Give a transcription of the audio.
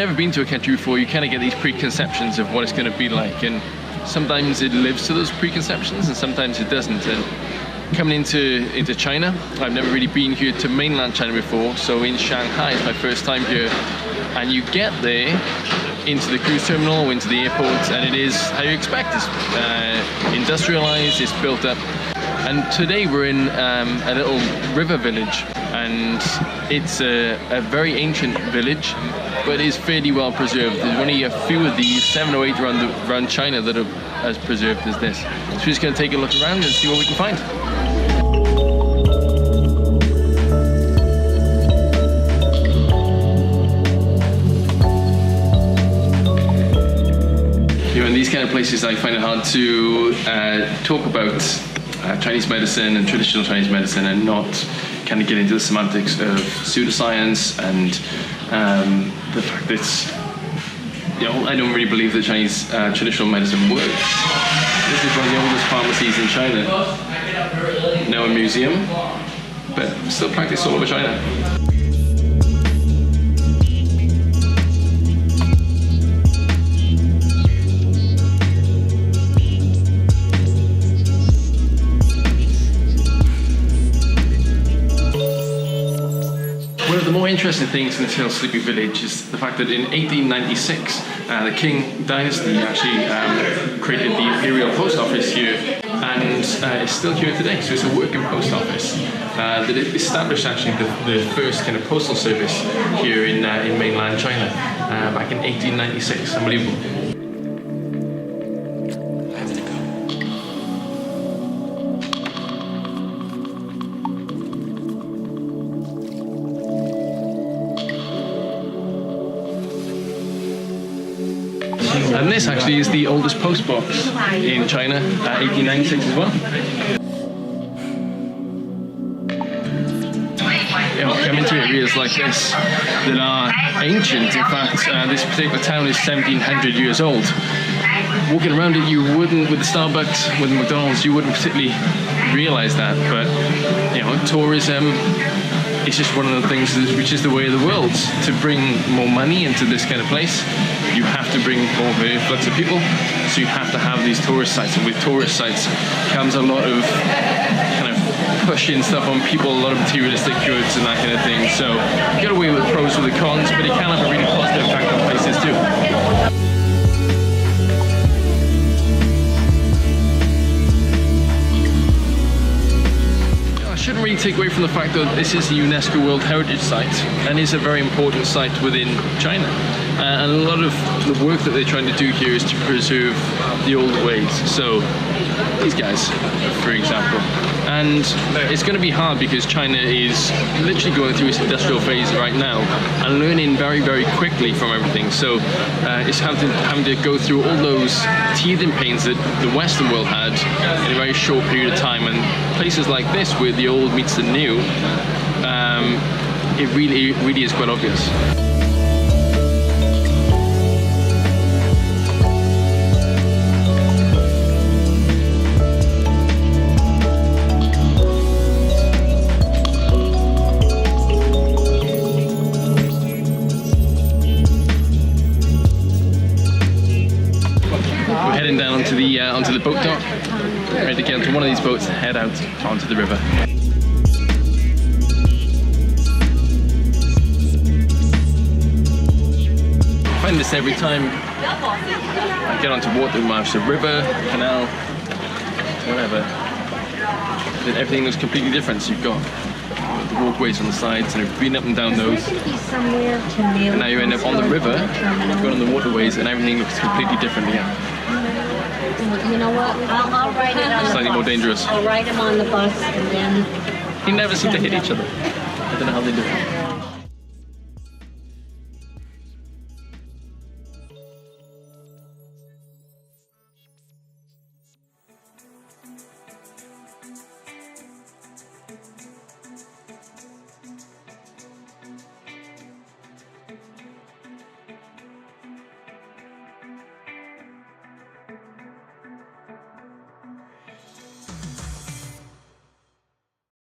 never been to a country before, you kind of get these preconceptions of what it's going to be like, and sometimes it lives to those preconceptions and sometimes it doesn't. And coming into China, I've never really been here to mainland China before, so in Shanghai it's my first time here, and you get there into the cruise terminal, into the airport, and it is how you expect. It's industrialized, it's built up. And today we're in a little river village, and it's a very ancient village, but is fairly well preserved. There's only a few of these, 7 or 8 around China, that are as preserved as this. So we're just going to take a look around and see what we can find. You know, in these kind of places I find it hard to talk about Chinese medicine and traditional Chinese medicine and not kind of get into the semantics of pseudoscience and the fact that, you know, I don't really believe that Chinese traditional medicine works. This is one of the oldest pharmacies in China. Now a museum, but still practiced all over China. One of the more interesting things in this little sleepy village is the fact that in 1896, the Qing dynasty actually created the imperial post office here, and it's still here today. So it's a working post office that it established actually the first kind of postal service here in mainland China back in 1896. Unbelievable. And this actually is the oldest post box in China, 1896 as well. You know, come into areas like this that are ancient. In fact, this particular town is 1700 years old. Walking around it, you wouldn't, with the Starbucks, with the McDonald's, you wouldn't particularly realize that. But, you know, tourism, it's just one of the things which is the way of the world. To bring more money into this kind of place, you have to bring more of an influx of people, so you have to have these tourist sites, and with tourist sites comes a lot of kind of pushing stuff on people, a lot of materialistic goods and that kind of thing. So you get away with the pros with the cons, but it can have a really positive impact on places too. I shouldn't really take away from the fact that this is a UNESCO World Heritage Site and is a very important site within China. And a lot of the work that they're trying to do here is to preserve the old ways. So these guys, for example. And it's going to be hard because China is literally going through its industrial phase right now and learning very, very quickly from everything. So it's having to go through all those teething pains that the Western world had in a very short period of time. And places like this, where the old meets the new, it really is quite obvious. We're heading down onto the boat dock, ready to get onto one of these boats and head out onto the river. I find this every time I get onto water, marsh, a river, canal, whatever. Then everything looks completely different. So you've got the walkways on the sides, and I've been up and down those. And now you end up on the river, you've gone on the waterways, and everything looks completely different again. You know what? I'll write it on Slightly more dangerous. I'll write them on the bus, and then... You never seem to hit each other. I don't know how they do it.